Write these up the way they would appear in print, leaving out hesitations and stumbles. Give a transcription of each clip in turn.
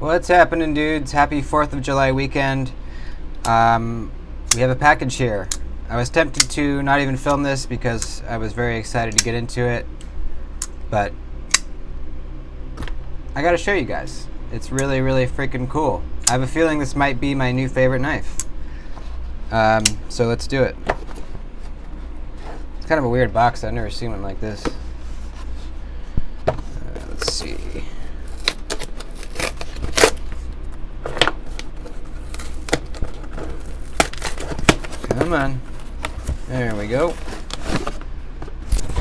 What's happening, dudes? Happy 4th of July weekend. We have a package here. I was tempted to not even film this because I was very excited to get into it, but I gotta show you guys. It's really, really freaking cool. I have a feeling this might be my new favorite knife. So let's do it. It's kind of a weird box. I've never seen one like this. Let's see. Come on. There we go.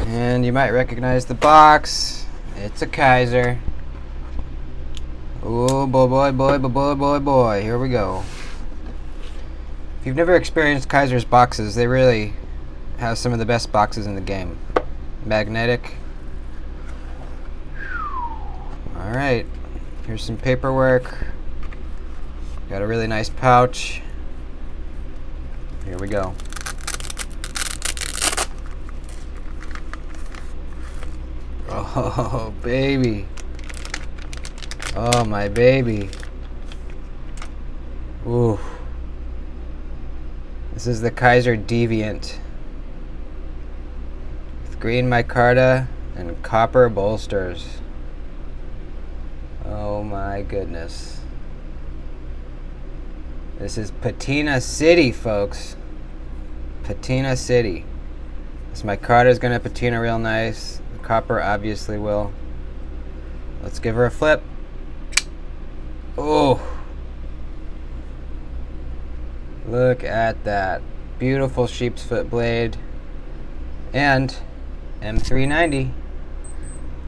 And you might recognize the box. It's a Kizer. Oh boy. Here we go. If you've never experienced Kizer's boxes, they really have some of the best boxes in the game. Magnetic. Alright. Here's some paperwork. Got a really nice pouch. Here we go. Oh, baby. Oh, my baby. Ooh. This is the Kizer Deviant. With green micarta and copper bolsters. Oh my goodness. This is Patina City, folks. Patina City. This micarta is going to patina real nice. The copper obviously will. Let's give her a flip. Oh. Look at that. Beautiful sheep's foot blade. And M390.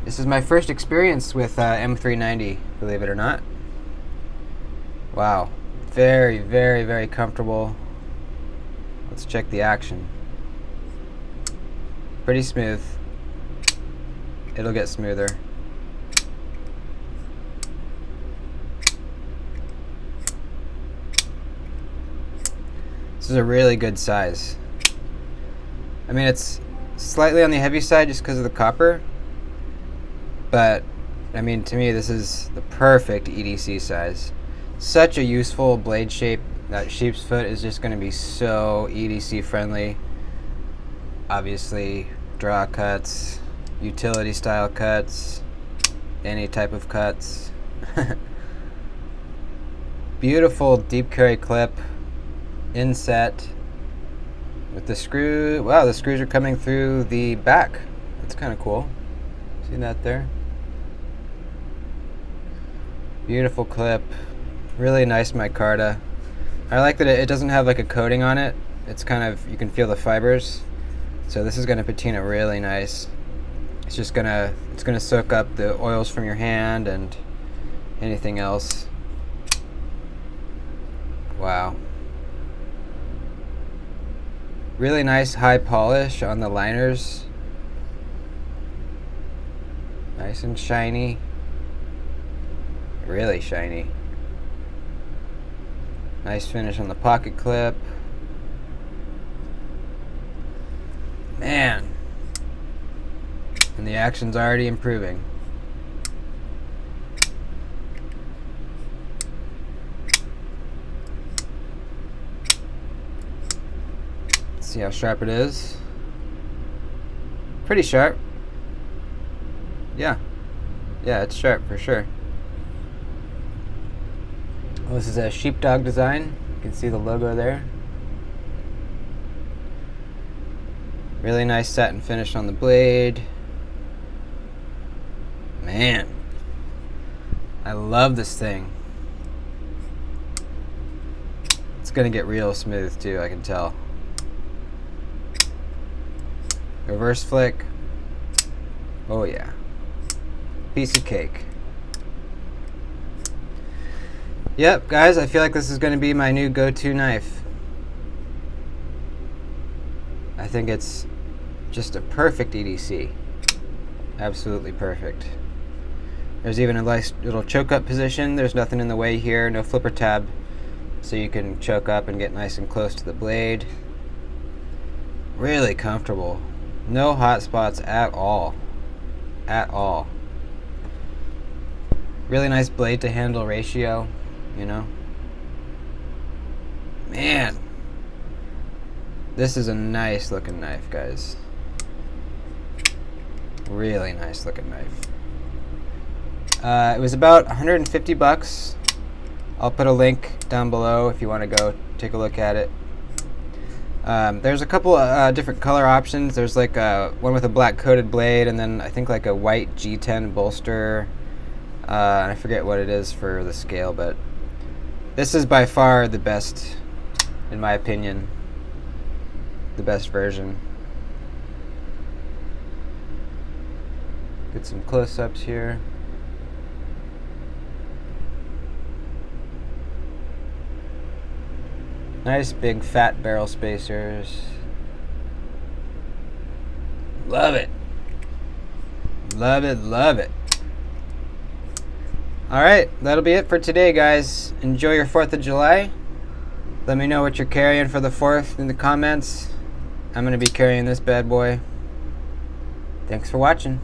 This is my first experience with M390, believe it or not. Wow. Very, very, very comfortable. Let's check the action. Pretty smooth. It'll get smoother. This is a really good size. I mean, it's slightly on the heavy side just because of the copper, but I mean, to me, this is the perfect EDC size. Such a useful blade shape. That sheep's foot is just going to be so EDC friendly. Obviously, draw cuts, utility style cuts, any type of cuts. Beautiful deep carry clip, inset with the screw. Wow, the screws are coming through the back. That's kind of cool. See that there? Beautiful clip. Really nice micarta. I like that it doesn't have like a coating on it. It's kind of, you can feel the fibers. So this is going to patina really nice. It's just gonna soak up the oils from your hand and anything else. Wow. Really nice high polish on the liners. Nice and shiny. Really shiny. Nice finish on the pocket clip. Man. And the action's already improving. Let's see how sharp it is. Pretty sharp. Yeah. Yeah, it's sharp for sure. Well, this is a sheepdog design. You can see the logo there. Really nice satin finish on the blade. Man, I love this thing. It's gonna get real smooth too, I can tell. Reverse flick. Oh yeah. Piece of cake. Yep, guys, I feel like this is going to be my new go-to knife. I think it's just a perfect EDC. Absolutely perfect. There's even a nice little choke up position. There's nothing in the way here, no flipper tab, so you can choke up and get nice and close to the blade. Really comfortable. No hot spots at all. At all. Really nice blade to handle ratio, you know. Man, this is a nice looking knife, guys. Really nice looking knife. It was about 150 bucks. I'll put a link down below if you want to go take a look at it. There's a couple different color options. There's like one with a black coated blade, and then I think like a white G10 bolster. I forget what it is for the scale, but this is by far the best, in my opinion. The best version. Get some close-ups here. Nice big fat barrel spacers. Love it. Love it, love it. Alright, that'll be it for today, guys. Enjoy your 4th of July. Let me know what you're carrying for the 4th in the comments. I'm going to be carrying this bad boy. Thanks for watching.